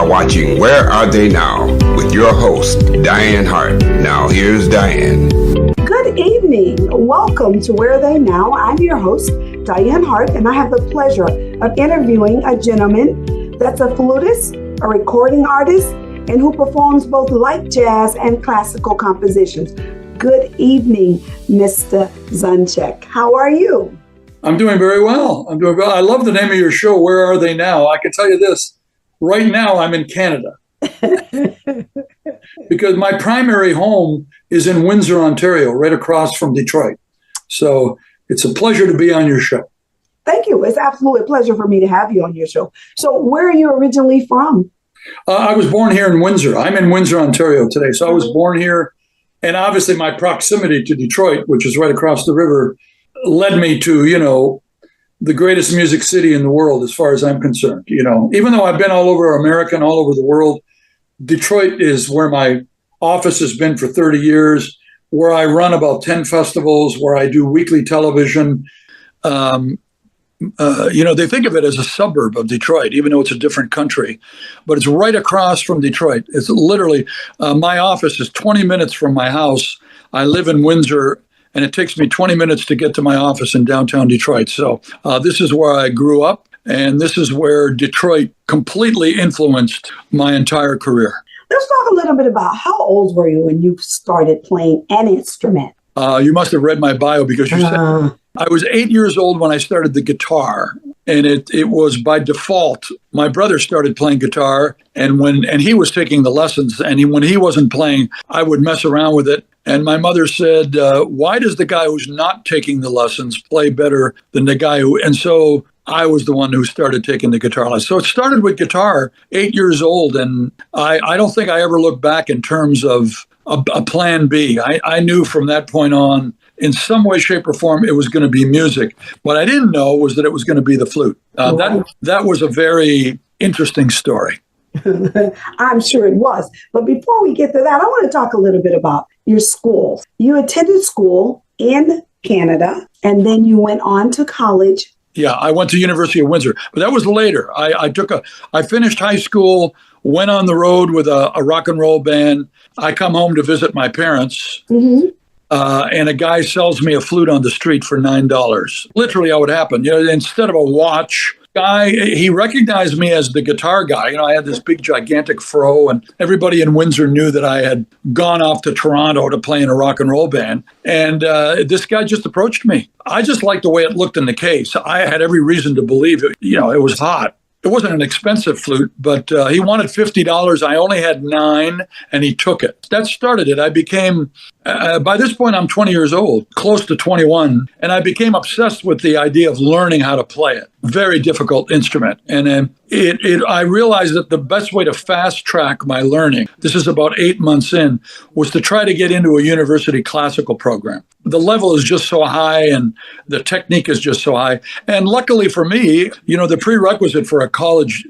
are watching Where Are They Now with your host, Dianne Hart. Now, here's Dianne. Good evening. Welcome to Where Are They Now? I'm your host, Dianne Hart, and I have the pleasure of interviewing a gentleman that's a flutist, a recording artist, and who performs both light jazz and classical compositions. Good evening, Mr. Zonjic. How are you? I'm doing very well. I love the name of your show, Where Are They Now? I can tell you this. Right now, I'm in Canada because my primary home is in Windsor, Ontario, right across from Detroit. So it's a pleasure to be on your show. Thank you. It's absolutely a pleasure for me to have you on your show. So where are you originally from? I was born here in Windsor. I'm in Windsor, Ontario today. So I was born here. And obviously my proximity to Detroit, which is right across the river, led me to, the greatest music city in the world, as far as I'm concerned. Even though I've been all over America and all over the world, Detroit is where my office has been for 30 years, where I run about 10 festivals, where I do weekly television. They think of it as a suburb of Detroit, even though it's a different country, but it's right across from Detroit. It's literally, my office is 20 minutes from my house. I live in Windsor, and it takes me 20 minutes to get to my office in downtown Detroit. So this is where I grew up, and this is where Detroit completely influenced my entire career. Let's talk a little bit about how old were you when you started playing an instrument? You must have read my bio because you said I was 8 years old when I started the guitar, and it was by default. My brother started playing guitar, and he was taking the lessons, and when he wasn't playing, I would mess around with it. And my mother said, why does the guy who's not taking the lessons play better than the guy who, and so I was the one who started taking the guitar lessons. So it started with guitar, 8 years old, and I don't think I ever looked back in terms of a plan B. I knew from that point on, in some way, shape, or form, it was going to be music. What I didn't know was that it was going to be the flute. That was a very interesting story. I'm sure it was. But before we get to that, I want to talk a little bit about your school. You attended school in Canada, and then you went on to college. Yeah, I went to University of Windsor, but that was later. I finished high school, went on the road with a rock and roll band. I come home to visit my parents. Mm-hmm. And a guy sells me a flute on the street for $9. Literally, how it happened. Instead of a watch, he recognized me as the guitar guy. I had this big, gigantic fro, and everybody in Windsor knew that I had gone off to Toronto to play in a rock and roll band. And this guy just approached me. I just liked the way it looked in the case. I had every reason to believe it. It was hot. It wasn't an expensive flute, but he wanted $50. I only had $9, and he took it. That started it. I became, by this point, I'm 20 years old, close to 21, and I became obsessed with the idea of learning how to play it. Very difficult instrument. And I realized that the best way to fast track my learning, this is about 8 months in, was to try to get into a university classical program. The level is just so high and the technique is just so high. And luckily for me, the prerequisite for a college,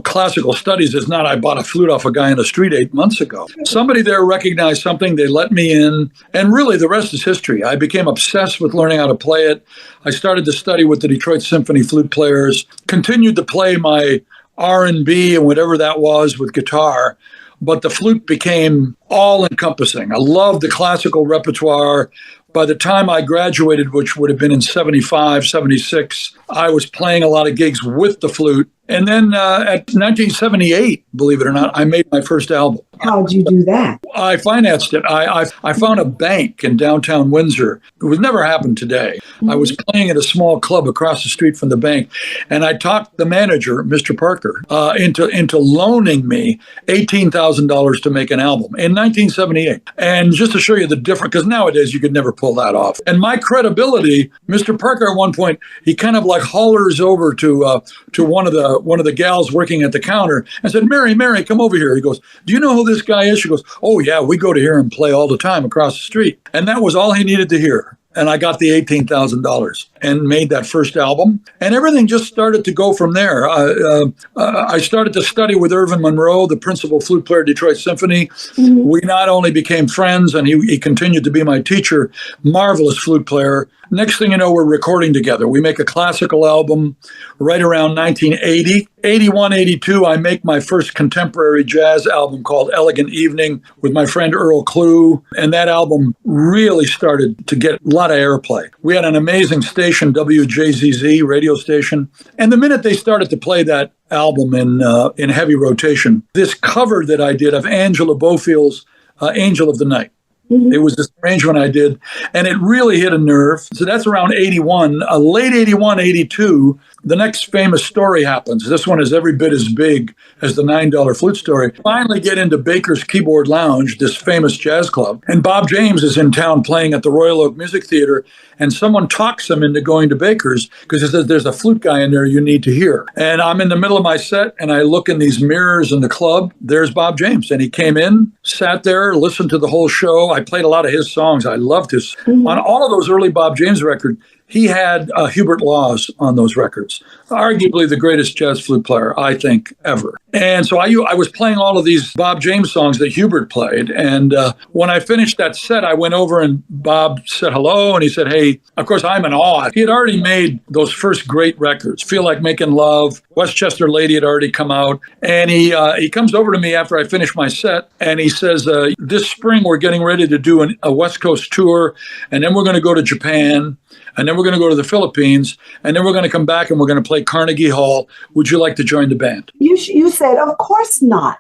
classical studies is not I bought a flute off a guy in the street 8 months ago. Somebody there recognized something, they let me in, and really the rest is history. I became obsessed with learning how to play it. I started to study with the Detroit Symphony flute players, continued to play my R&B and whatever that was with guitar, but the flute became all-encompassing. I loved the classical repertoire. By the time I graduated, which would have been in 75, 76, I was playing a lot of gigs with the flute. And then at 1978, believe it or not, I made my first album. How did you do that? I financed it. I found a bank in downtown Windsor. It would never happen today. Mm-hmm. I was playing at a small club across the street from the bank, and I talked the manager, Mr. Parker, into loaning me $18,000 to make an album in 1978. And just to show you the difference, because nowadays you could never pull that off. And my credibility, Mr. Parker at one point, he kind of like hollers over to one of the gals working at the counter and said, Mary, come over here. He goes, do you know who this guy is? She goes, oh yeah, we go to hear him play all the time across the street. And that was all he needed to hear. And I got the $18,000 and made that first album. And everything just started to go from there. I started to study with Irvin Monroe, the principal flute player at Detroit Symphony. Mm-hmm. We not only became friends, and he continued to be my teacher, marvelous flute player. Next thing you know, we're recording together. We make a classical album right around 1980. 81, 82, I make my first contemporary jazz album called Elegant Evening with my friend Earl Klugh. And that album really started to get a lot of airplay. We had an amazing station, WJZZ radio station. And the minute they started to play that album in heavy rotation, this cover that I did of Angela Bofield's Angel of the Night. Mm-hmm. It was this arrangement I did, and it really hit a nerve. So that's around 81. Late 81, 82, the next famous story happens. This one is every bit as big as the $9 flute story. Finally get into Baker's Keyboard Lounge, this famous jazz club, and Bob James is in town playing at the Royal Oak Music Theater, and someone talks him into going to Baker's because he says, there's a flute guy in there you need to hear. And I'm in the middle of my set, and I look in these mirrors in the club. There's Bob James, and he came in, sat there, listened to the whole show. I played a lot of his songs. I loved his. Mm-hmm. On all of those early Bob James records, he had Hubert Laws on those records, arguably the greatest jazz flute player, I think, ever. And so I was playing all of these Bob James songs that Hubert played. And when I finished that set, I went over and Bob said hello. And he said, hey, of course, I'm in awe. He had already made those first great records, Feel Like Making Love, Westchester Lady had already come out. And he comes over to me after I finished my set, and he says, this spring, we're getting ready to do a West Coast tour, and then we're going to go to Japan. And then we're going to go to the Philippines, and then we're going to come back and we're going to play Carnegie Hall. Would you like to join the band? You said, of course not.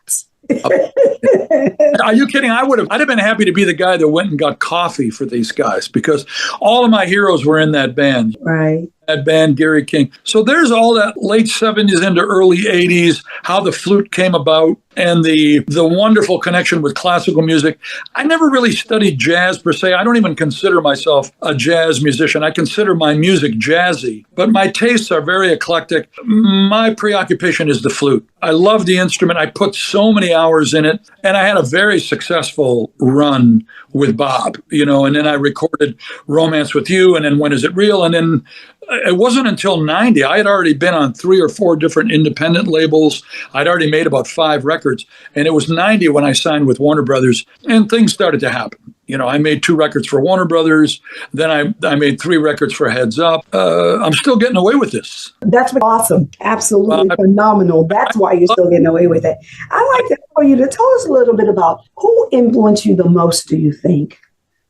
Are you kidding? I'd have been happy to be the guy that went and got coffee for these guys, because all of my heroes were in that band. Right. That band, Gary King. So there's all that late 70s into early 80s, how the flute came about, and the wonderful connection with classical music. I never really studied jazz per se. I don't even consider myself a jazz musician. I consider my music jazzy, but my tastes are very eclectic. My preoccupation is the flute. I love the instrument. I put so many hours in it, and I had a very successful run with Bob, and then I recorded Romance with You, and then When Is It Real? And then it wasn't until 90. I had already been on 3 or 4 different independent labels. I'd already made about 5 records. And it was 90 when I signed with Warner Brothers, and things started to happen. I made 2 records for Warner Brothers. Then I made 3 records for Heads Up. I'm still getting away with this. That's awesome. Absolutely phenomenal. That's why you're still getting away with it. I'd like for you to tell us a little bit about who influenced you the most, do you think?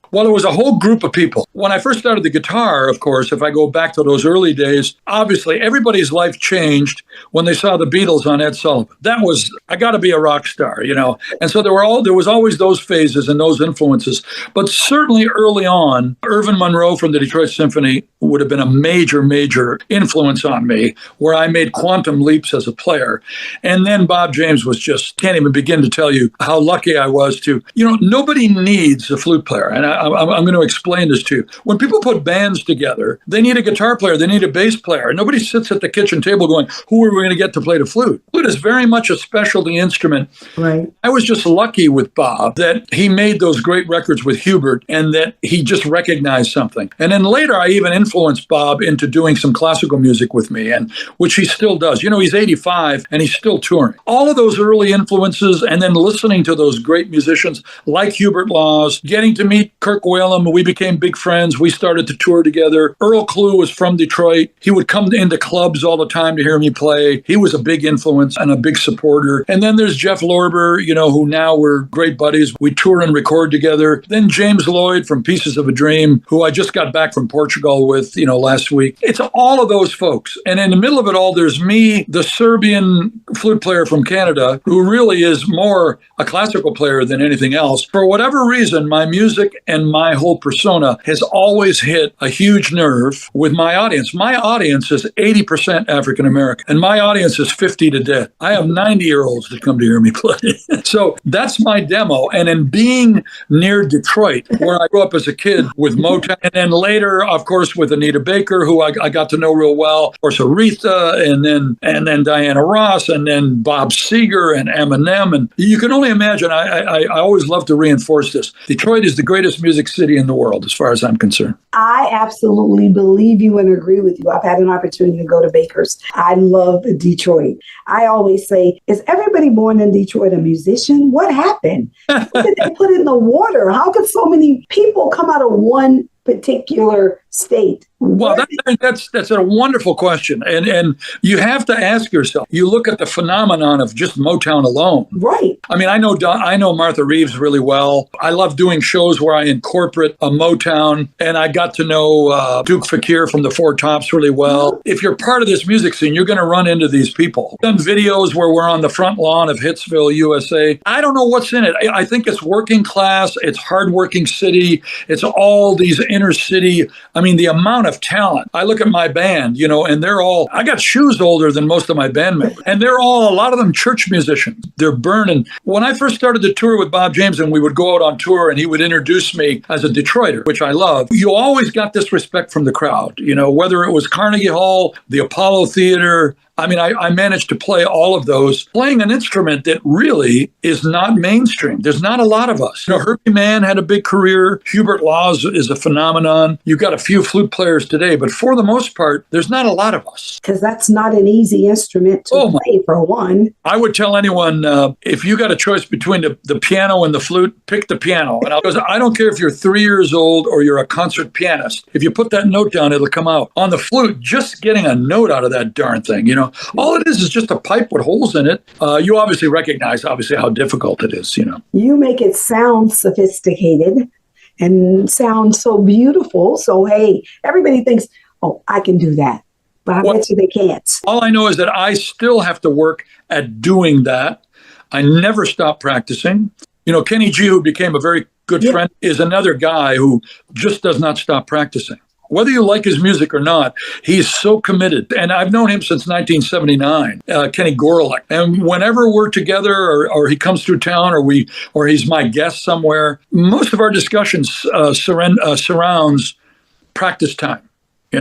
Well, it was a whole group of people. When I first started the guitar, of course, if I go back to those early days, obviously everybody's life changed when they saw the Beatles on Ed Sullivan. That was, I got to be a rock star, And so there was always those phases and those influences. But certainly early on, Irvin Monroe from the Detroit Symphony would have been a major, major influence on me, where I made quantum leaps as a player. And then Bob James was just, can't even begin to tell you how lucky I was to, nobody needs a flute player. And I'm going to explain this to you. When people put bands together, they need a guitar player, they need a bass player. Nobody sits at the kitchen table going, who are we going to get to play the flute? Flute is very much a specialty instrument. Right. I was just lucky with Bob that he made those great records with Hubert, and that he just recognized something. And then later, I even influenced Bob into doing some classical music with me, and which he still does. He's 85 and he's still touring. All of those early influences, and then listening to those great musicians like Hubert Laws, getting to meet Kirk Whalum, we became big friends. We started to tour together. Earl Klugh was from Detroit. He would come into clubs all the time to hear me play. He was a big influence and a big supporter. And then there's Jeff Lorber, who now we're great buddies. We tour and record together. Then James Lloyd from Pieces of a Dream, who I just got back from Portugal with, last week. It's all of those folks. And in the middle of it all, there's me, the Serbian flute player from Canada, who really is more a classical player than anything else. For whatever reason, my music and my whole persona has always hit a huge nerve with my audience. My audience is 80% African American, and my audience is 50 to death. I have 90-year-olds that come to hear me play. So that's my demo. And in being near Detroit, where I grew up as a kid with Motown, and then later, of course, with Anita Baker, who I got to know real well, of course, Aretha, and then Diana Ross, and then Bob Seger and Eminem. And you can only imagine, I always love to reinforce this. Detroit is the greatest music city in the world, as far as I'm concerned. I absolutely believe you and agree with you. I've had an opportunity to go to Baker's. I love Detroit. I always say, is everybody born in Detroit a musician? What happened? What did they put in the water? How could so many people come out of one particular state? Well, that's a wonderful question, and you have to ask yourself. You look at the phenomenon of just Motown alone, Right. I mean, I know Martha Reeves really well. I love doing shows where I incorporate a Motown, and I got to know Duke Fakir from the Four Tops really well. If you're part of this music scene, you're going to run into these people. I've done videos where we're on the front lawn of Hitsville, USA. I don't know what's in it. I think it's working class. It's hardworking city. It's all these inner city. I mean, the amount of talent. I look at my band, and they're all, I got shoes older than most of my band members. And they're all, a lot of them church musicians. They're burning. When I first started to tour with Bob James and we would go out on tour and he would introduce me as a Detroiter, which I love, you always got this respect from the crowd, whether it was Carnegie Hall, the Apollo Theater. I mean, I managed to play all of those, playing an instrument that really is not mainstream. There's not a lot of us. Herbie Mann had a big career. Hubert Laws is a phenomenon. You've got a few flute players today, but for the most part, there's not a lot of us. Because that's not an easy instrument to play, for one. I would tell anyone, if you got a choice between the piano and the flute, pick the piano. And I don't care if you're 3 years old or you're a concert pianist. If you put that note down, it'll come out. On the flute, just getting a note out of that darn thing, all it is just a pipe with holes in it. You obviously recognize, how difficult it is, You make it sound sophisticated and sound so beautiful. So, hey, everybody thinks, oh, I can do that. But I bet you they can't. All I know is that I still have to work at doing that. I never stop practicing. Kenny G, who became a very good friend, is another guy who just does not stop practicing. Whether you like his music or not, he's so committed. And I've known him since 1979, Kenny Gorelick. And whenever we're together or he comes through town or he's my guest somewhere, most of our discussions surrounds practice time. We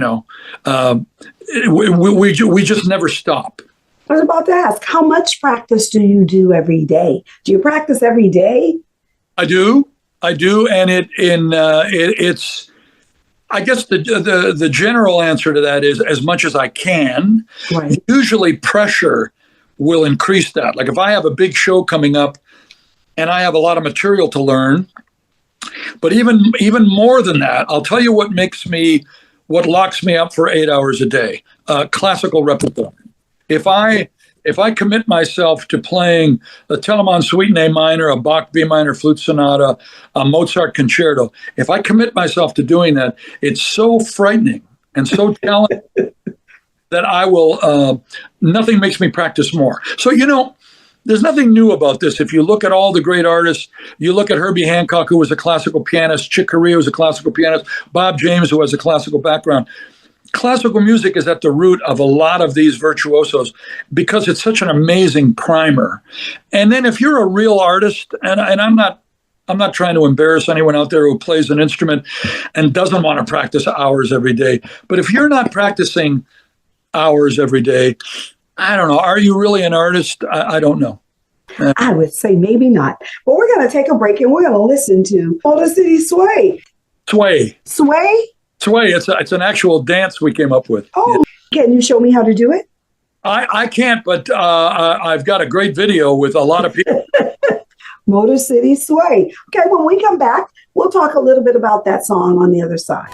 just never stop. I was about to ask, how much practice do you do every day? Do you practice every day? I do. And it's, I guess the general answer to that is as much as I can. Right. Usually pressure will increase that. Like if I have a big show coming up and I have a lot of material to learn, but even more than that, I'll tell you what locks me up for 8 hours a day, classical repertoire. If I commit myself to playing a Telemann Suite in A minor, a Bach B minor flute sonata, a Mozart concerto, if I commit myself to doing that, it's so frightening and so challenging that I will, nothing makes me practice more. So, there's nothing new about this. If you look at all the great artists, you look at Herbie Hancock, who was a classical pianist, Chick Corea was a classical pianist, Bob James, who has a classical background. Classical music is at the root of a lot of these virtuosos because it's such an amazing primer. And then if you're a real artist, and I'm not trying to embarrass anyone out there who plays an instrument and doesn't want to practice hours every day, but if you're not practicing hours every day, I don't know. Are you really an artist? I don't know. I would say maybe not. But we're going to take a break and we're going to listen to Motor City Sway. Sway. Sway? Sway. It's an actual dance we came up with. Oh, can you show me how to do it? I can't, but I've got a great video with a lot of people. Motor City Sway. Okay, when we come back, we'll talk a little bit about that song on the other side.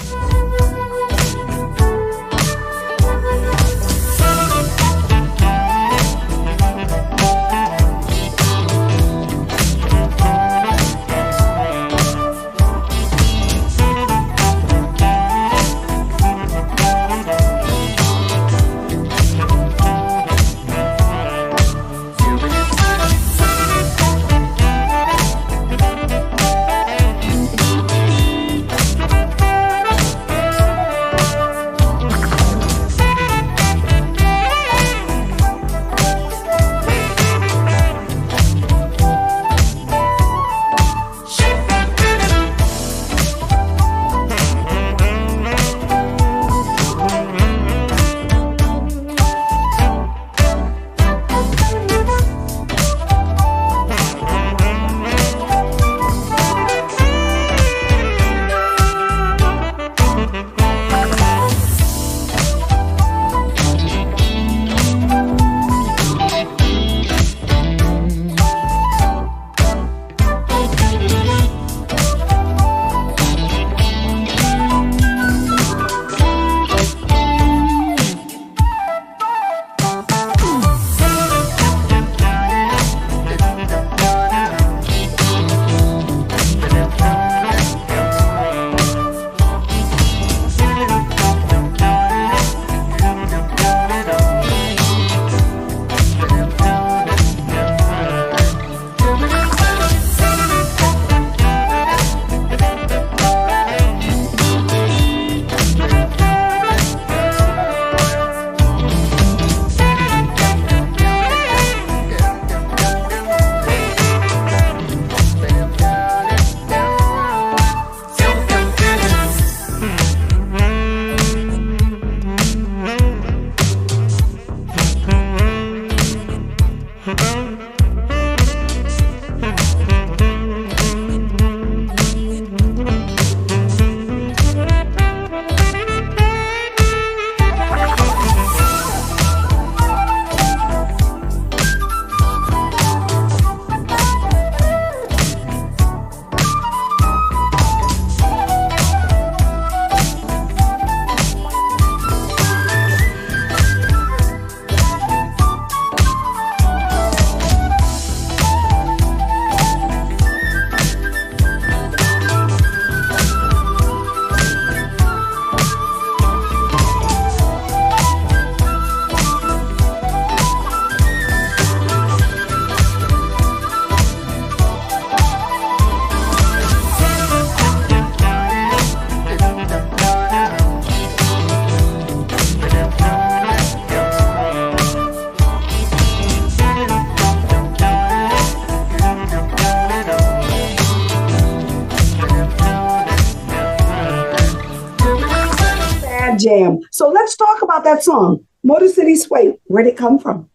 Jam. So let's talk about that song, Motor City Sway. Where'd it come from?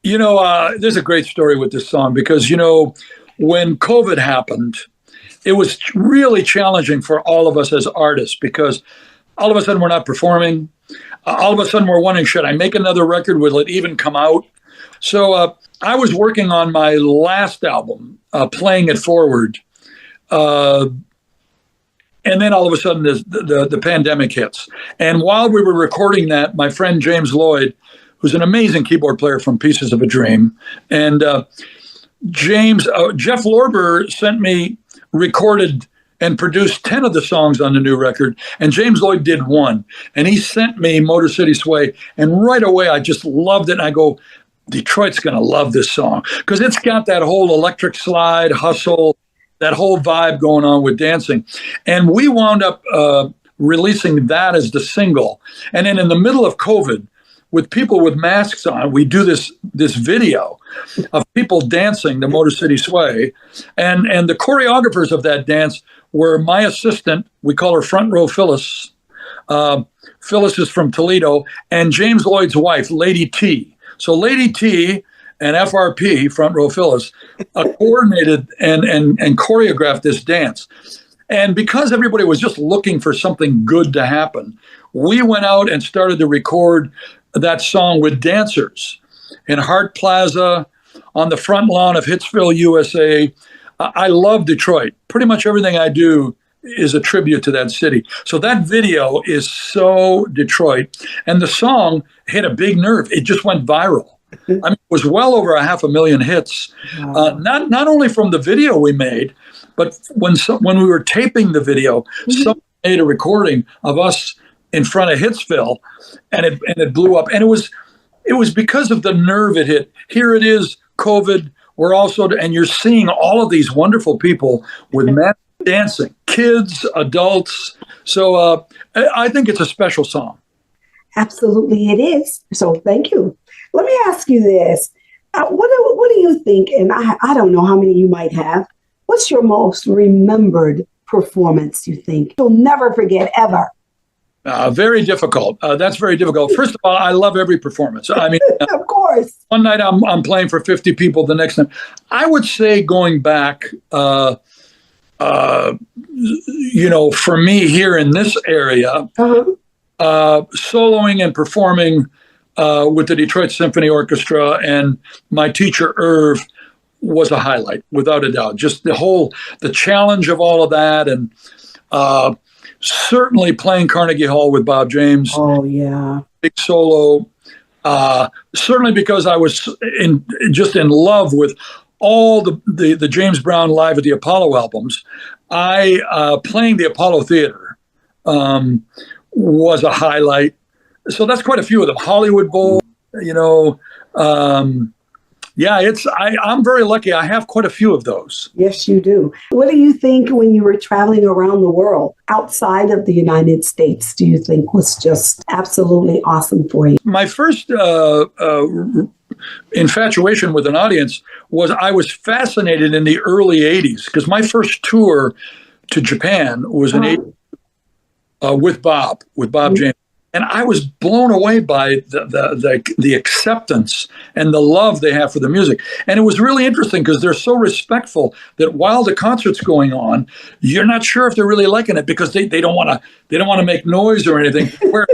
There's a great story with this song because, when COVID happened, it was really challenging for all of us as artists because all of a sudden we're not performing. All of a sudden we're wondering, should I make another record? Will it even come out? So I was working on my last album, Playing It Forward. And then all of a sudden the pandemic hits. And while we were recording that, my friend James Lloyd, who's an amazing keyboard player from Pieces of a Dream, and Jeff Lorber sent me recorded and produced 10 of the songs on the new record, and James Lloyd did one. And he sent me Motor City Sway, and right away I just loved it. And I go, Detroit's going to love this song because it's got that whole electric slide, hustle, that whole vibe going on with dancing. And we wound up releasing that as the single. And then in the middle of COVID, with people with masks on, we do this video of people dancing the Motor City Sway. And the choreographers of that dance were my assistant, we call her Front Row Phyllis. Phyllis is from Toledo, and James Lloyd's wife, Lady T. So Lady T and FRP, Front Row Phyllis, coordinated and choreographed this dance. And because everybody was just looking for something good to happen, we went out and started to record that song with dancers in Hart Plaza, on the front lawn of Hitsville, USA. I love Detroit. Pretty much everything I do is a tribute to that city. So that video is so Detroit. And the song hit a big nerve. It just went viral. I mean, it was well over 500,000 hits, not only from the video we made, but when we were taping the video, someone made a recording of us in front of Hitsville, and it blew up. And it was because of the nerve it hit. Here it is, COVID. And you're seeing all of these wonderful people with men dancing, kids, adults. So I think it's a special song. Absolutely, it is. So thank you. Let me ask you this. What do you think, and I don't know how many you might have, what's your most remembered performance you think you'll never forget ever? Very difficult. That's very difficult. First of all, I love every performance. I mean, of course. One night I'm playing for 50 people. The next night, I would say going back, for me here in this area, soloing and performing with the Detroit Symphony Orchestra and my teacher Irv was a highlight, without a doubt. Just the challenge of all of that, and certainly playing Carnegie Hall with Bob James. Oh yeah, big solo. Certainly because I was in love with all the James Brown Live at the Apollo albums. Playing the Apollo Theater was a highlight. So that's quite a few of them. Hollywood Bowl, I'm very lucky. I have quite a few of those. Yes, you do. What do you think when you were traveling around the world outside of the United States, do you think was just absolutely awesome for you? My first infatuation with an audience was I was fascinated in the early 80s because my first tour to Japan was in with Bob James. And I was blown away by the acceptance and the love they have for the music. And it was really interesting because they're so respectful that while the concert's going on, you're not sure if they're really liking it because they don't want to make noise or anything. Where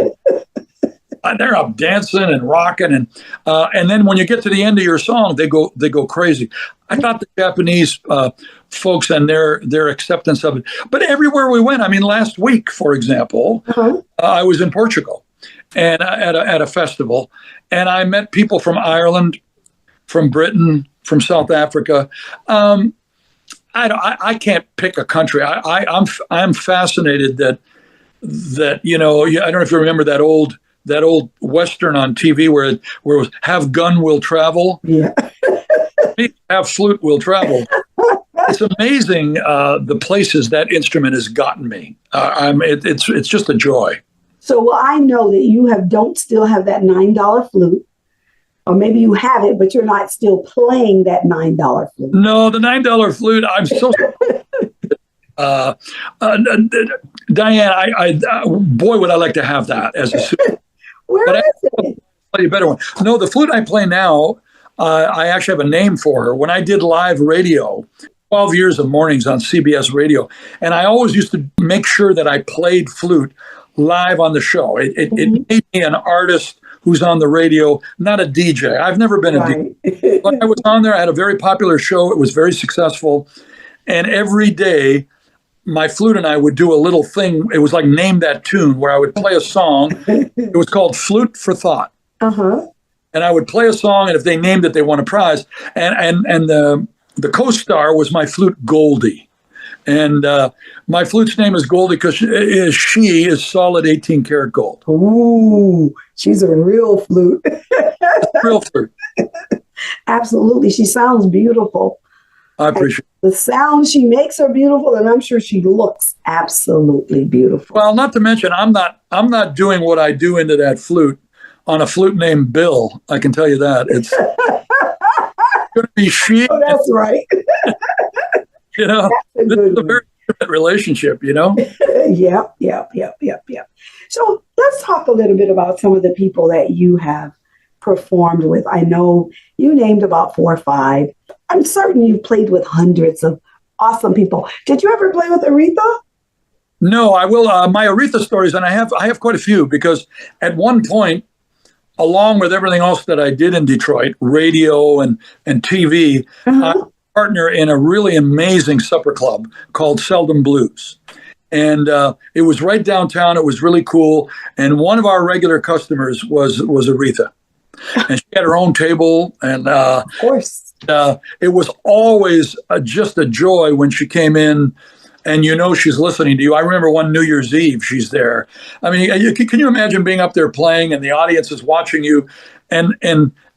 they're up dancing and rocking, and then when you get to the end of your song, they go crazy. I thought the Japanese folks and their acceptance of it. But everywhere we went, I mean, last week, for example, I was in Portugal and at a festival, and I met people from Ireland, from Britain, from South Africa. I can't pick a country. I'm fascinated that I don't know if you remember that old Western on TV where it was "Have gun will travel." Yeah. Have flute will travel. It's amazing the places that instrument has gotten me. It's just a joy. So, well, I know that you don't still have that $9 flute, or maybe you have it, but you're not still playing that $9 flute. No, the $9 flute. I'm so. Dianne, boy, would I like to have that as a suit. Where is it? I'll tell you a better one. No, the flute I play now. I actually have a name for her. When I did live radio, 12 years of mornings on CBS radio, and I always used to make sure that I played flute live on the show. It made me an artist who's on the radio, not a DJ. I've never been a DJ. But I was on there. I had a very popular show. It was very successful. And every day, my flute and I would do a little thing. It was like Name That Tune, where I would play a song. It was called Flute for Thought. Uh-huh. And I would play a song, and if they named it, they won a prize. And the co-star was my flute, Goldie. And my flute's name is Goldie because she is solid 18-karat gold. Ooh, she's a real flute. Real flute. Absolutely. She sounds beautiful. I appreciate it. The sound she makes are beautiful, and I'm sure she looks absolutely beautiful. Well, not to mention, I'm not doing what I do into that flute on a flute named Bill. I can tell you that. It's going to be she. Oh, that's right. This is a very intimate relationship, Yep. So let's talk a little bit about some of the people that you have performed with. I know you named about 4 or 5. I'm certain you've played with hundreds of awesome people. Did you ever play with Aretha? No, I will. My Aretha stories, and I have quite a few, because at one point, along with everything else that I did in Detroit, radio and TV, I'm a partner in a really amazing supper club called Seldom Blues. And it was right downtown. It was really cool. And one of our regular customers was Aretha. And she had her own table. And of course, it was always just a joy when she came in. And she's listening to you. I remember one New Year's Eve, she's there. I mean, can you imagine being up there playing and the audience is watching you, and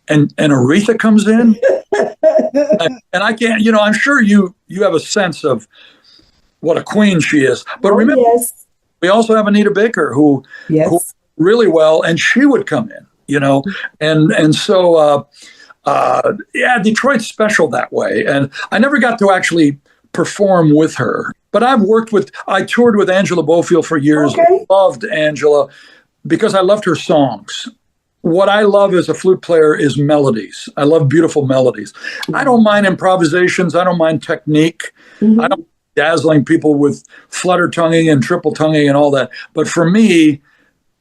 Aretha comes in, and I can't. I'm sure you have a sense of what a queen she is. But remember, we also have Anita Baker who really well, and she would come in. And so Detroit's special that way. And I never got to actually perform with her. But I toured with Angela Bofield for years. Okay. Loved Angela because I loved her songs. What I love as a flute player is melodies. I love beautiful melodies. Mm-hmm. I don't mind improvisations. I don't mind technique. Mm-hmm. I don't mind dazzling people with flutter tonguing and triple tonguing and all that. But for me,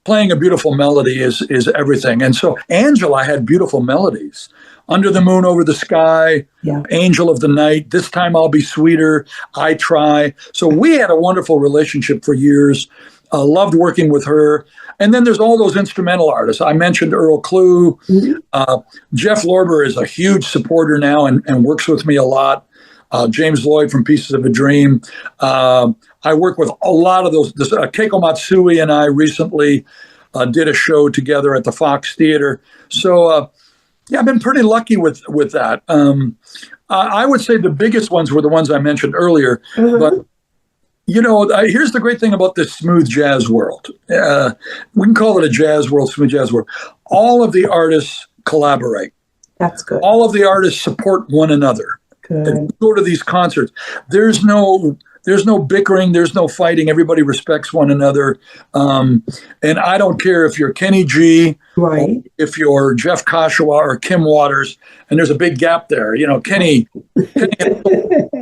playing a beautiful melody is everything. And so Angela had beautiful melodies. Under the Moon, Over the Sky, Angel of the Night, This Time I'll Be Sweeter, I Try. So we had a wonderful relationship for years. Loved working with her. And then there's all those instrumental artists. I mentioned Earl Klugh. Mm-hmm. Jeff Lorber is a huge supporter now and works with me a lot. James Lloyd from Pieces of a Dream. I work with a lot of those. Keiko Matsui and I recently did a show together at the Fox Theater. So, I've been pretty lucky with that. I would say the biggest ones were the ones I mentioned earlier. Mm-hmm. But, here's the great thing about this smooth jazz world. We can call it a jazz world, smooth jazz world. All of the artists collaborate. That's good. All of the artists support one another. Good. Go to these concerts. There's no there's no bickering, there's no fighting. Everybody respects one another. And I don't care if you're Kenny G, Right. if you're Jeff Kashawa or Kim Waters, and there's a big gap there. Kenny has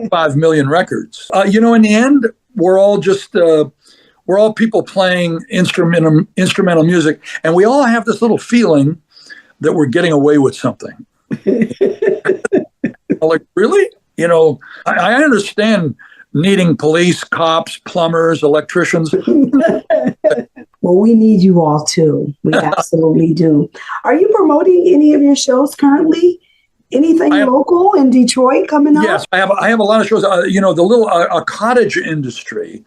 5 million records. In the end, we're all just we're all people playing instrumental music, and we all have this little feeling that we're getting away with something. Like, really? I understand needing police, cops, plumbers, electricians. Well, we need you all too. We absolutely do. Are you promoting any of your shows currently? Anything local in Detroit coming up? Yes, I have a lot of shows. The little a cottage industry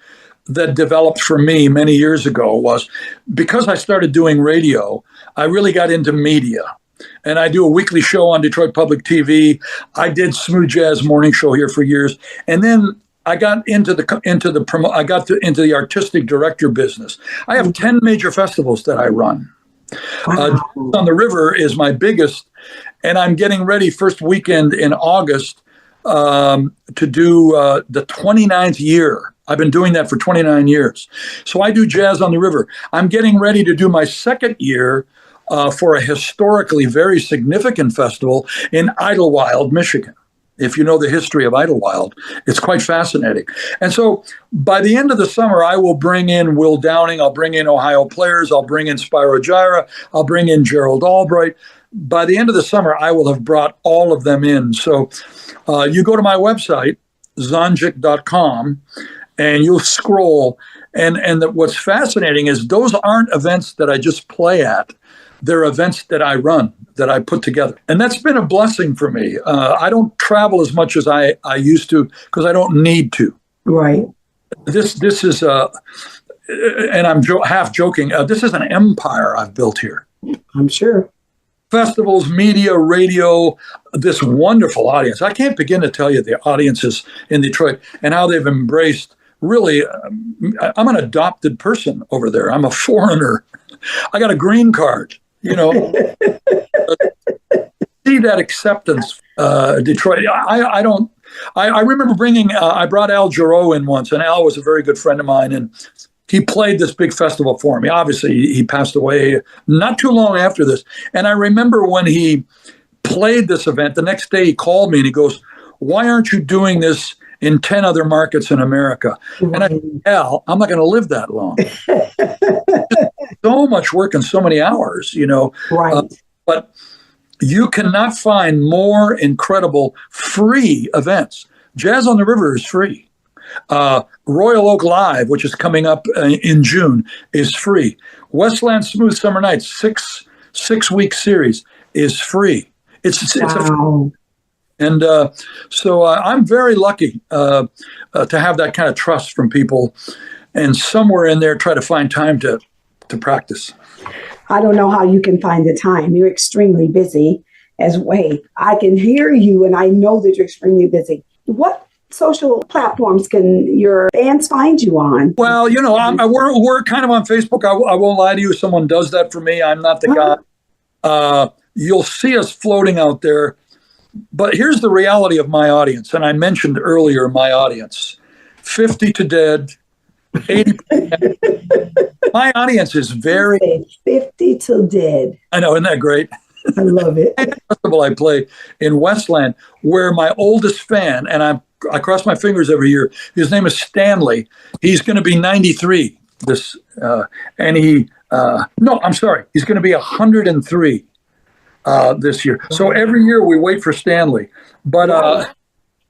that developed for me many years ago was because I started doing radio. I really got into media. And I do a weekly show on Detroit Public TV. I did Smooth Jazz morning show here for years, and then I got into the artistic director business. I have 10 major festivals that I run. Wow. On the River is my biggest, and I'm getting ready first weekend in August to do the 29th year. I've been doing that for 29 years. So I do Jazz on the River. I'm getting ready to do my second year for a historically very significant festival in Idlewild, Michigan. If you know the history of Idlewild, it's quite fascinating. And so by the end of the summer, I will bring in Will Downing, I'll bring in Ohio Players, I'll bring in Spyro Gyra, I'll bring in Gerald Albright. By the end of the summer, I will have brought all of them in. So you go to my website, zonjic.com, and you'll scroll. And what's fascinating is those aren't events that I just play at. They're events that I run, that I put together. And that's been a blessing for me. I don't travel as much as I used to because I don't need to. Right. This is, and I'm half joking, this is an empire I've built here. I'm sure. Festivals, media, radio, this wonderful audience. I can't begin to tell you the audiences in Detroit and how they've embraced. Really, I'm an adopted person over there. I'm a foreigner. I got a green card. See that acceptance, Detroit. I remember I brought Al Jarreau in once, and Al was a very good friend of mine, and he played this big festival for me. Obviously, he passed away not too long after this. And I remember when he played this event, the next day he called me and he goes, "Why aren't you doing this in 10 other markets in America?" Right. And I said, "Al, I'm not going to live that long." So much work in so many hours, Right. But you cannot find more incredible free events. Jazz on the River is free. Royal Oak Live, which is coming up in June, is free. Westland Smooth Summer Nights, six-week series, is free. It's Wow. and so I'm very lucky to have that kind of trust from people, and somewhere in there try to find time to practice. I don't know how you can find the time. You're extremely busy I can hear you and I know that you're extremely busy. What social platforms can your fans find you on? Well, we're kind of on Facebook. I won't lie to you. If someone does that for me, I'm not the guy. You'll see us floating out there. But here's the reality of my audience. And I mentioned earlier my audience, 50 to dead, 80%. My audience is very 50 till dead. I know, isn't that great? I love it. Festival I play in Westland, where my oldest fan, and I cross my fingers every year. His name is Stanley. He's going to be 93. He's going to be 103 this year. So every year we wait for Stanley, but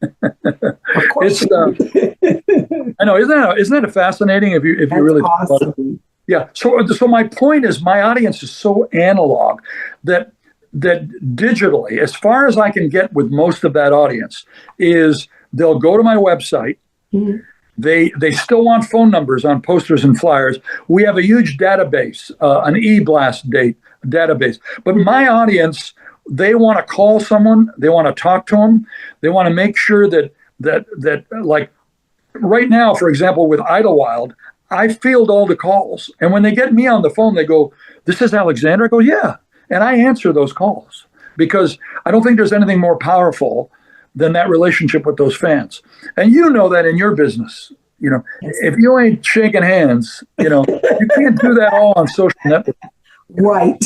Of course. I know, isn't that fascinating? If you really awesome. Yeah. So my point is, my audience is so analog that digitally, as far as I can get with most of that audience, is they'll go to my website. Mm-hmm. They still want phone numbers on posters and flyers. We have a huge database, an e-blast database. But my audience, they want to call someone. They want to talk to them. They want to make sure that like right now, for example, with Idlewild, I field all the calls. And when they get me on the phone, they go, "This is Alexander?" I go, "Yeah." And I answer those calls because I don't think there's anything more powerful than that relationship with those fans. And you know that in your business. If you ain't shaking hands, you can't do that all on social networks. Right.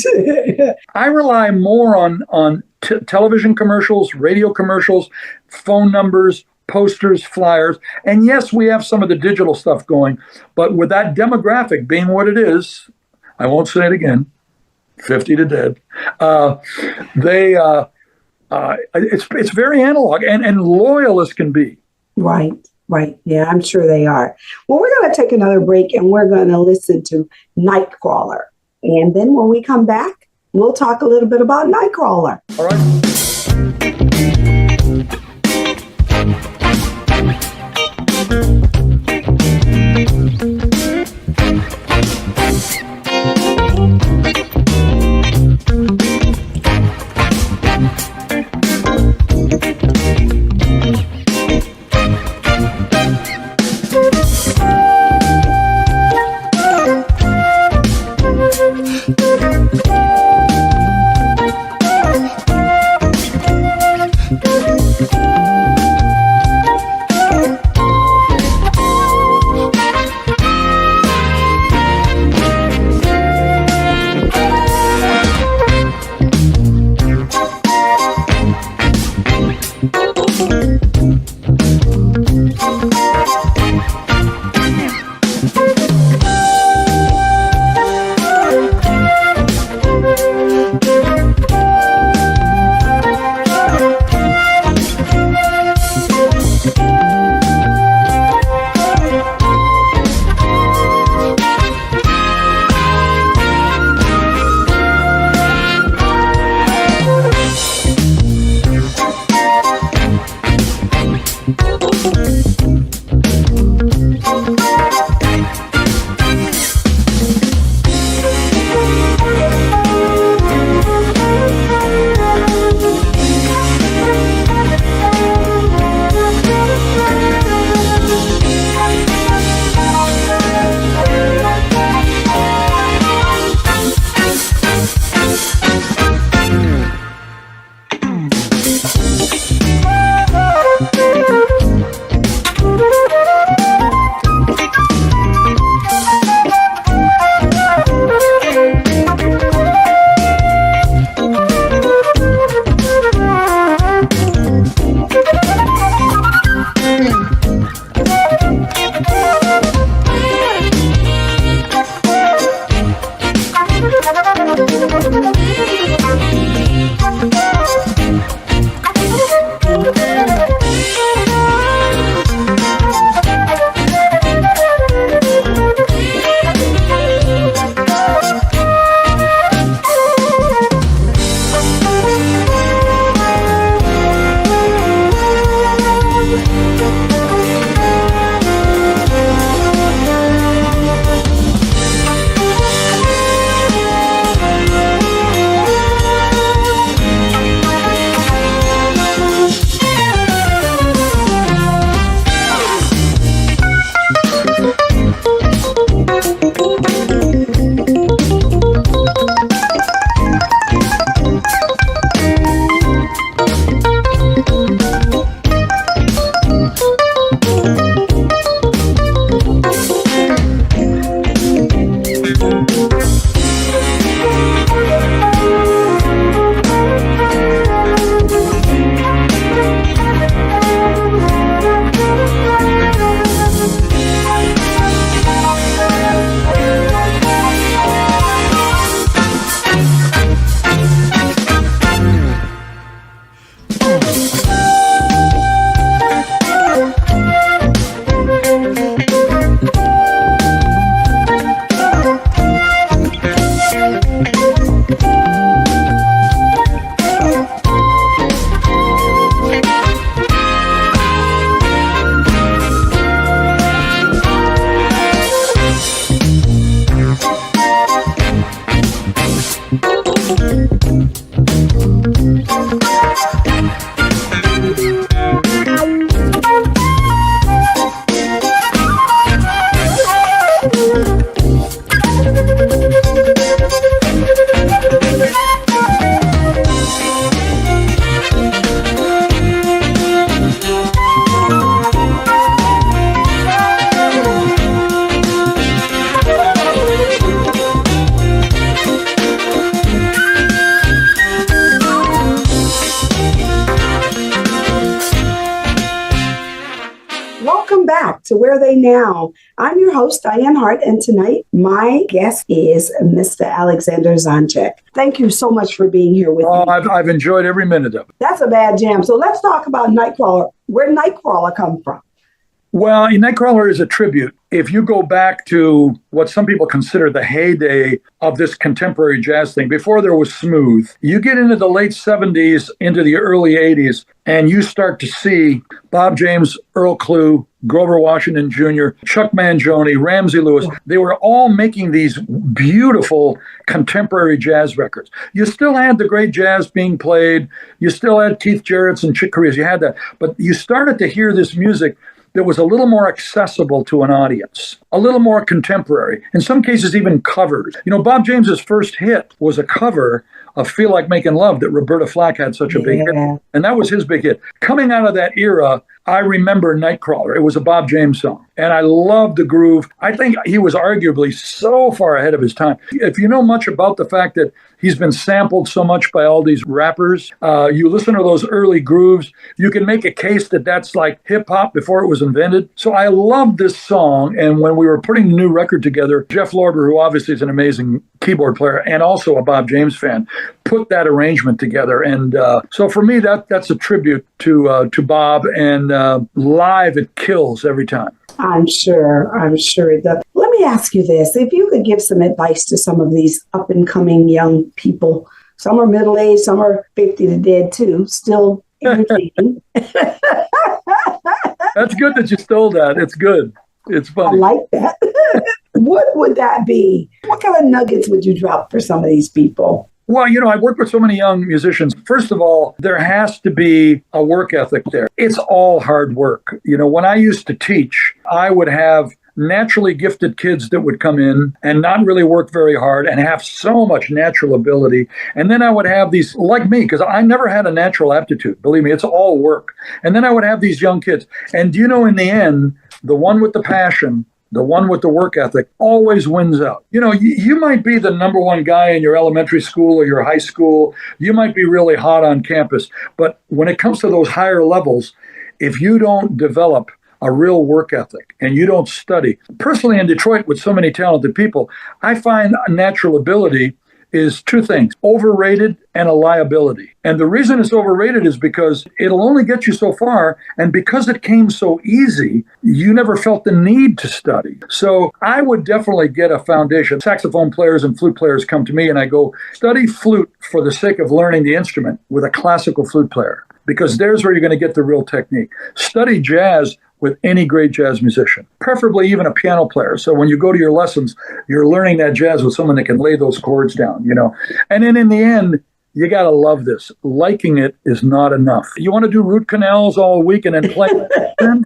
I rely more on television commercials, radio commercials, phone numbers, posters, flyers. And yes, we have some of the digital stuff going, but with that demographic being what it is, I won't say it again, 50 to dead, it's very analog and loyal as can be. Right. Yeah, I'm sure they are. Well, we're going to take another break and we're going to listen to Nightcrawler. And then when we come back, we'll talk a little bit about Nightcrawler. All right. to Where Are They Now? I'm your host, Dianne Hart, and tonight my guest is Mr. Alexander Zonjic. Thank you so much for being here with me. I've enjoyed every minute of it. That's a bad jam. So let's talk about Nightcrawler. Where did Nightcrawler come from? Well, Nightcrawler is a tribute. If you go back to what some people consider the heyday of this contemporary jazz thing, before there was smooth, you get into the late 70s, into the early 80s, and you start to see Bob James, Earl Klugh, Grover Washington Jr., Chuck Mangione, Ramsey Lewis. They were all making these beautiful contemporary jazz records. You still had the great jazz being played. You still had Keith Jarrett's and Chick Corea's. You had that. But you started to hear this music that was a little more accessible to an audience, a little more contemporary, in some cases even covers. Bob James's first hit was a cover of Feel Like Making Love that Roberta Flack had such a big hit. And that was his big hit. Coming out of that era, I remember Nightcrawler. It was a Bob James song. And I loved the groove. I think he was arguably so far ahead of his time. If you know much about the fact that he's been sampled so much by all these rappers, you listen to those early grooves, you can make a case that that's like hip hop before it was invented. So I loved this song. And when we were putting the new record together, Jeff Lorber, who obviously is an amazing keyboard player and also a Bob James fan, put that arrangement together. And so for me, that's a tribute to Bob, and live it kills every time. I'm sure it does. Let me ask you this. If you could give some advice to some of these up and coming young people, some are middle-aged, some are 50 to dead too, still entertaining. That's good that you stole that. It's good. It's funny. I like that. What would that be? What kind of nuggets would you drop for some of these people? Well, I've worked with so many young musicians. First of all, there has to be a work ethic there. It's all hard work. When I used to teach, I would have naturally gifted kids that would come in and not really work very hard and have so much natural ability. And then I would have these, like me, because I never had a natural aptitude. Believe me, it's all work. And then I would have these young kids. And in the end, the one with the passion, the one with the work ethic always wins out. You might be the number one guy in your elementary school or your high school. You might be really hot on campus. But when it comes to those higher levels, if you don't develop a real work ethic and you don't study, personally in Detroit with so many talented people, I find natural ability is two things: overrated and a liability. And the reason it's overrated is because it'll only get you so far. And because it came so easy, you never felt the need to study. So I would definitely get a foundation. Saxophone players and flute players come to me and I go, study flute for the sake of learning the instrument with a classical flute player, because there's where you're going to get the real technique. Study jazz with any great jazz musician, preferably even a piano player. So when you go to your lessons, you're learning that jazz with someone that can lay those chords down, And then in the end, you got to love this. Liking it is not enough. You want to do root canals all week and then play. And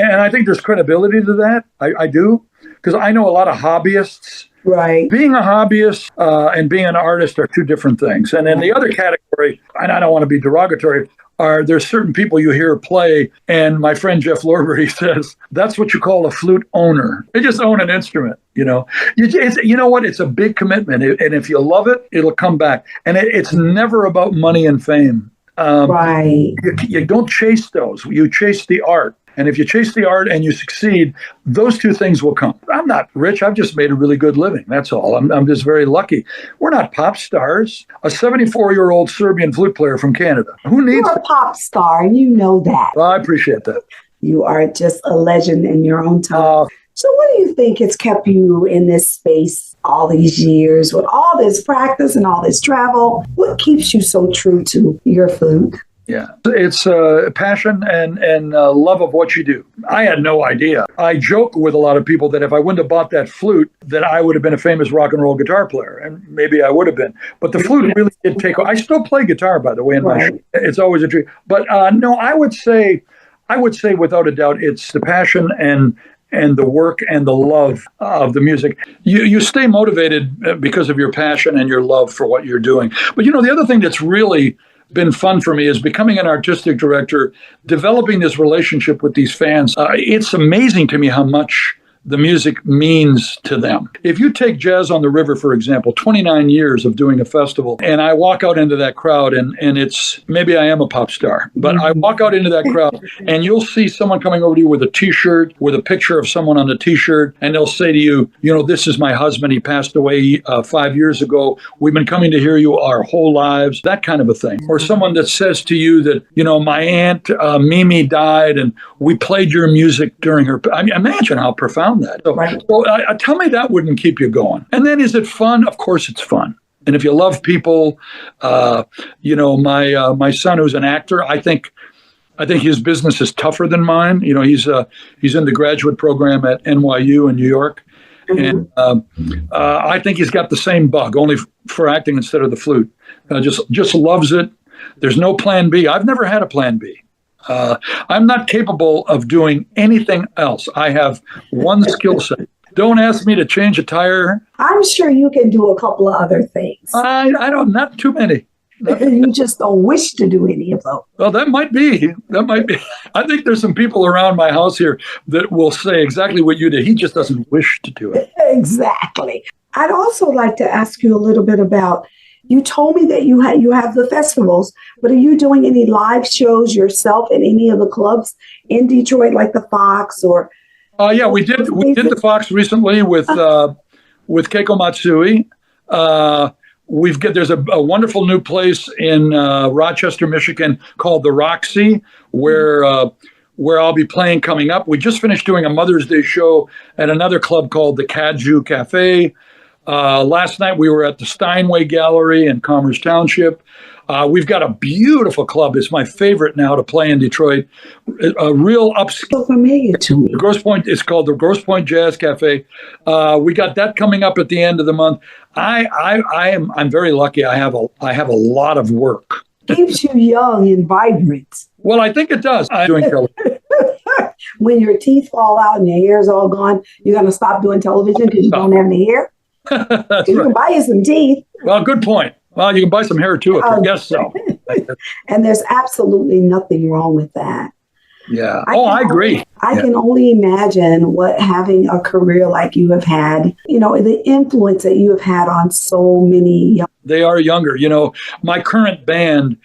I think there's credibility to that. I do, because I know a lot of hobbyists. Right. Being a hobbyist and being an artist are two different things. And then the other category, and I don't want to be derogatory, there's certain people you hear play, and my friend Jeff Lorber, he says, that's what you call a flute owner. They just own an instrument, You know what? It's a big commitment. And if you love it, it'll come back. And it's never about money and fame. Right. You don't chase those. You chase the art. And if you chase the art and you succeed, those two things will come. I'm not rich. I've just made a really good living. That's all. I'm just very lucky. We're not pop stars. A 74-year-old Serbian flute player from Canada. Who needs You're a pop star, and you know that. Well, I appreciate that. You are just a legend in your own time. So what do you think has kept you in this space all these years with all this practice and all this travel? What keeps you so true to your flute? Yeah, it's passion and love of what you do. I had no idea. I joke with a lot of people that if I wouldn't have bought that flute, that I would have been a famous rock and roll guitar player, and maybe I would have been. But the flute really did take off. I still play guitar, by the way, in my show. It's always a dream. But no, I would say without a doubt, it's the passion and the work and the love of the music. You stay motivated because of your passion and your love for what you're doing. But the other thing that's really been fun for me is becoming an artistic director, developing this relationship with these fans. It's amazing to me how much the music means to them. If you take Jazz on the River, for example, 29 years of doing a festival, and I walk out into that crowd, and it's, maybe I am a pop star, but I walk out into that crowd, and you'll see someone coming over to you with a T-shirt, with a picture of someone on the T-shirt, and they'll say to you, this is my husband. He passed away 5 years ago. We've been coming to hear you our whole lives, that kind of a thing. Or someone that says to you that, my aunt Mimi died, and we played your music during her. I mean, imagine how profound that. So tell me that wouldn't keep you going. And then, is it fun? Of course it's fun. And if you love people, my son, who's an actor, I think his business is tougher than mine. He's in the graduate program at NYU in New York. And I think he's got the same bug, only for acting instead of the flute. Just loves it. There's no plan B. I've never had a plan B. I'm not capable of doing anything else. I have one skill set. Don't ask me to change a tire. I'm sure you can do a couple of other things. I don't, not too many. You just don't wish to do any of those. Well, that might be. I think there's some people around my house here that will say exactly what you did. He just doesn't wish to do it. Exactly. I'd also like to ask you a little bit about, you told me that you have the festivals, but are you doing any live shows yourself in any of the clubs in Detroit, like the Fox or? Yeah, we did the Fox recently with Keiko Matsui. There's a wonderful new place in Rochester, Michigan called the Roxy, where I'll be playing coming up. We just finished doing a Mother's Day show at another club called the Kaju Cafe. Last night we were at the Steinway Gallery in Commerce Township. We've got a beautiful club. It's my favorite now to play in Detroit. A real upscale. So familiar to me. It's called the Grosse Pointe Jazz Cafe. We got that coming up at the end of the month. I'm very lucky. I have a lot of work. Keeps you young and vibrant. Well, I think it does. I'm doing television. When your teeth fall out and your hair's all gone, you're going to stop doing television because you don't have any hair? You can buy you some teeth. Well, good point. Well, you can buy some hair too, I guess so. And there's absolutely nothing wrong with that. Yeah. I agree. I can only imagine what having a career like you have had, the influence that you have had on so many young. They are younger. My current band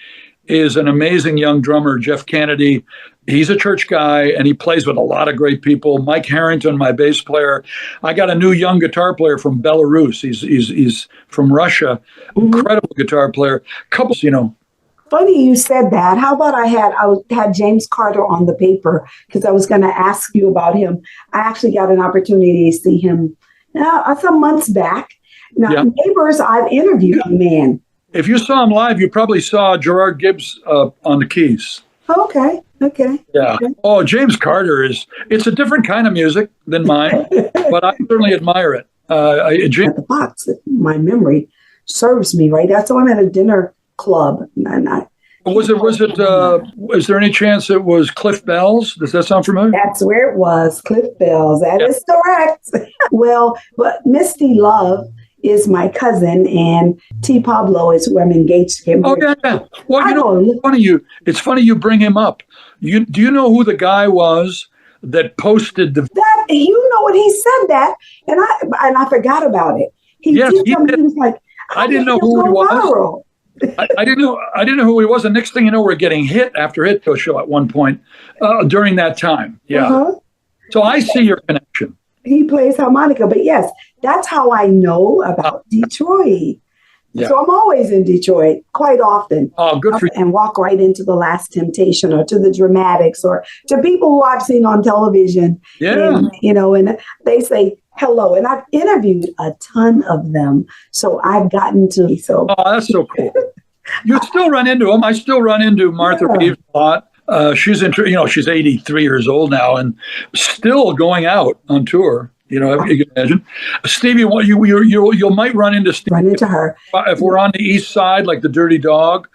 is an amazing young drummer, Jeff Kennedy. He's a church guy, and he plays with a lot of great people. Mike Harrington, my bass player. I got a new young guitar player from Belarus. He's from Russia. Incredible guitar player. Couples, Funny you said that. How about I had James Carter on the paper because I was going to ask you about him. I actually got an opportunity to see him some months back. Now, Neighbors, I've interviewed the man. If you saw him live, you probably saw Gerard Gibbs on the keys. Okay. Yeah. Okay. Oh, James Carter it's a different kind of music than mine, but I certainly admire it. At the Fox, my memory serves me right. That's why I'm at a dinner club. Is there any chance it was Cliff Bell's? Does that sound familiar? That's where it was, Cliff Bell's. That is correct. Well, but Misty Love is my cousin, and T. Pablo is who I'm engaged to. Oh, yeah. Well, it's funny you bring him up. Do you know who the guy was that posted that? You know what, he said that, and I forgot about it. He did. He was like, I didn't know who he was. I didn't know who he was. And next thing you know, we're getting hit after hit show at one point during that time. Yeah. Uh-huh. So I see your connection. He plays harmonica, but yes, that's how I know about Detroit. Yeah. So I'm always in Detroit quite often. Oh, good for you. And walk right into The Last Temptation or to the Dramatics or to people who I've seen on television. Yeah. And they say hello. And I've interviewed a ton of them. So I've gotten to. Oh, that's so cool. You still run into them. I still run into Martha Reeves a lot. She's 83 years old now and still going out on tour. You can imagine. Stevie, you might run into Stevie. Run into her. If we're on the east side, like the Dirty Dog,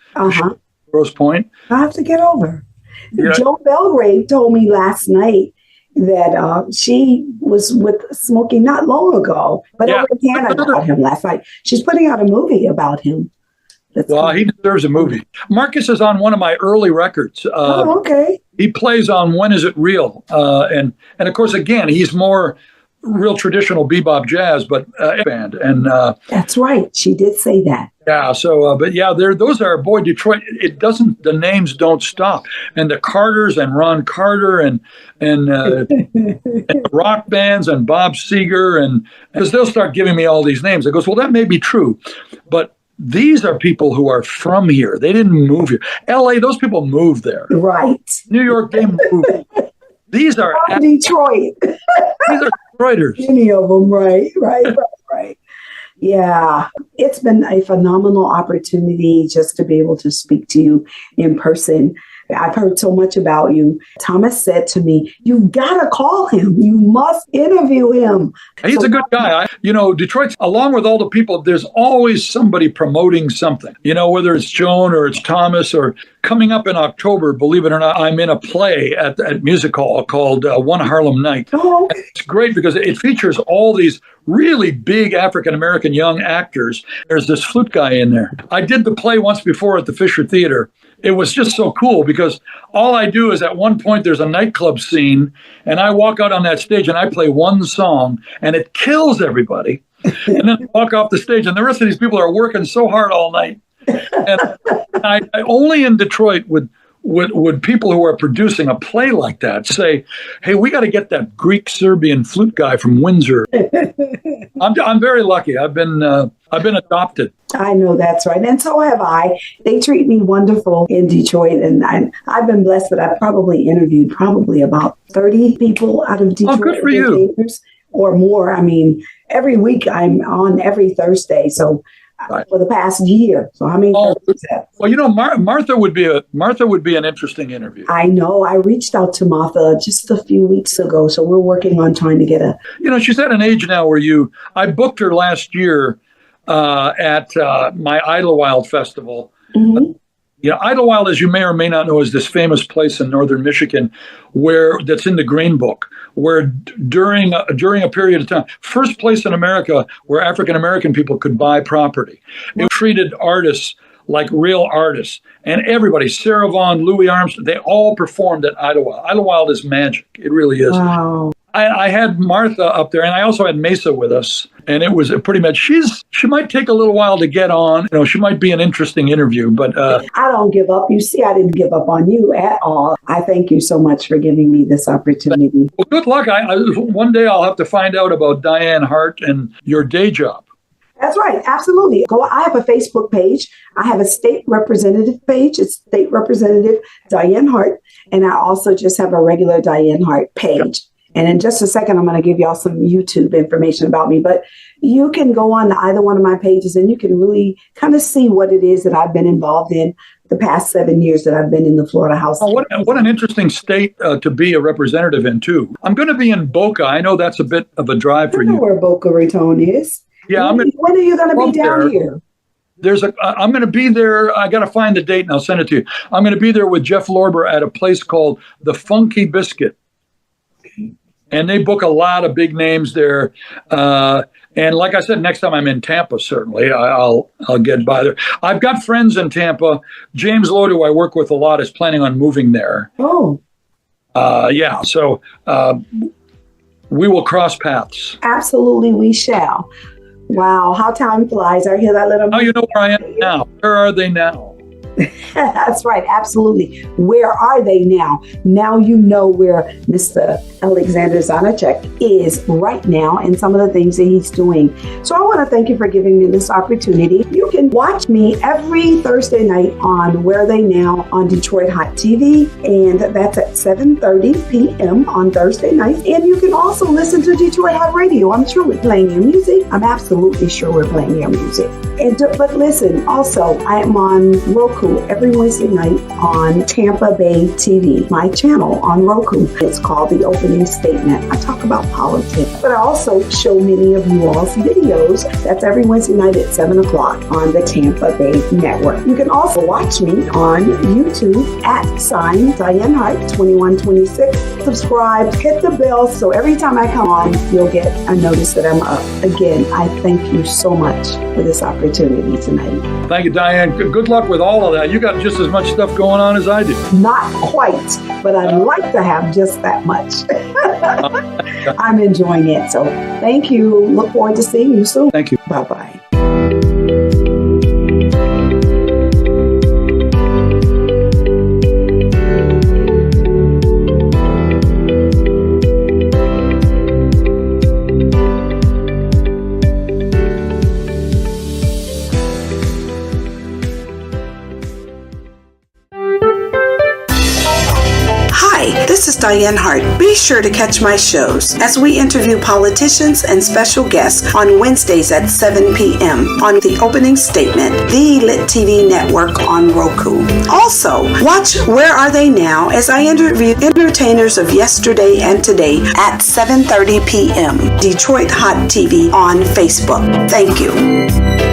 Grosse Pointe. I have to get over. Yeah. Joe Belgrade told me last night that she was with Smokey not long ago, but over in Canada about him last night. She's putting out a movie about him. He deserves a movie. Marcus is on one of my early records. Okay. He plays on When Is It Real? And of course, again, he's more real traditional bebop jazz, but band. And that's right. She did say that. Yeah. So, but yeah, those are, boy, Detroit. It doesn't. The names don't stop. And the Carters and Ron Carter and and rock bands and Bob Seger, and because they'll start giving me all these names. It goes, well, that may be true, but these are people who are from here. They didn't move here. L.A. Those people moved there. Right. New York, they moved. These are Detroit. These are Detroiters. Many of them. Right. Yeah, it's been a phenomenal opportunity just to be able to speak to you in person. I've heard so much about you. Thomas said to me, you got to call him. You must interview him. He's a good guy. Detroit, along with all the people, there's always somebody promoting something, whether it's Joan or it's Thomas, or coming up in October, believe it or not, I'm in a play at Music Hall called One Harlem Night. Oh. It's great because it features all these really big African-American young actors. There's this flute guy in there. I did the play once before at the Fisher Theater. It was just so cool because all I do is at one point there's a nightclub scene and I walk out on that stage and I play one song and it kills everybody. And then I walk off the stage and the rest of these people are working so hard all night. And I only in Detroit would people who are producing a play like that say, hey, we got to get that Greek Serbian flute guy from Windsor. I'm very lucky. I've been adopted. I know that's right. And so have I. They treat me wonderful in Detroit. And I've been blessed that I've probably interviewed about 30 people out of Detroit. Oh, good for you. Or more. I mean, every week I'm on every Thursday. So right. For the past year. So how many Thursdays? Well, Martha would be an interesting interview. I know. I reached out to Martha just a few weeks ago. So we're working on trying to get she's at an age now where I booked her last year at my Idlewild Festival. Mm-hmm. Idlewild, as you may or may not know, is this famous place in northern Michigan that's in the Green Book, where during a period of time, first place in America where African-American people could buy property. It treated artists like real artists. And everybody, Sarah Vaughan, Louis Armstrong, they all performed at Idlewild. Idlewild is magic. It really is. Wow. I had Martha up there, and I also had Mesa with us, and it was pretty much, she might take a little while to get on. She might be an interesting interview, but... I don't give up. You see, I didn't give up on you at all. I thank you so much for giving me this opportunity. Well, good luck. One day I'll have to find out about Dianne Hart and your day job. That's right. Absolutely. I have a Facebook page. I have a state representative page. It's State Representative Dianne Hart. And I also just have a regular Dianne Hart page. Yep. And in just a second, I'm going to give y'all some YouTube information about me. But you can go on to either one of my pages and you can really kind of see what it is that I've been involved in the past 7 years that I've been in the Florida House. Oh, what an interesting state to be a representative in, too. I'm going to be in Boca. I know that's a bit of a drive for you. I know where Boca Raton is. Yeah, when are you going to be down here? I'm going to be there. I got to find the date and I'll send it to you. I'm going to be there with Jeff Lorber at a place called The Funky Biscuit. And they book a lot of big names there. And like I said, next time I'm in Tampa, certainly I'll get by there. I've got friends in Tampa. James Lord, who I work with a lot, is planning on moving there. Oh. Yeah. So we will cross paths. Absolutely, we shall. Wow, how time flies. I hear that little... Oh, you know where I am now. Where are they now? That's right. Absolutely. Where are they now? Now you know where Mr. Alexander Zonjic is right now and some of the things that he's doing. So I want to thank you for giving me this opportunity. You can watch me every Thursday night on Where Are They Now on Detroit Hot TV. And that's at 7:30 p.m. on Thursday night. And you can also listen to Detroit Hot Radio. I'm sure we're playing your music. I'm absolutely sure we're playing your music. But listen, also, I am on Roku every Wednesday night on Tampa Bay TV, my channel on Roku. It's called The Opening Statement. I talk about politics, but I also show many of you all's videos. That's every Wednesday night at 7 o'clock on the Tampa Bay Network. You can also watch me on YouTube at Dianne Hart 2126. Subscribe, hit the bell, so every time I come on, you'll get a notice that I'm up. Again, I thank you so much for this opportunity tonight. Thank you, Dianne. Good luck with all of that. You got just as much stuff going on as I do. Not quite, but I'd like to have just that much. I'm enjoying it. So thank you. Look forward to seeing you soon. Thank you. Bye-bye. This is Dianne Hart. Be sure to catch my shows as we interview politicians and special guests on Wednesdays at 7 p.m. on The Opening Statement, the Lit TV network on Roku. Also, watch Where Are They Now as I interview entertainers of yesterday and today at 7:30 p.m. Detroit Hot TV on Facebook. Thank you.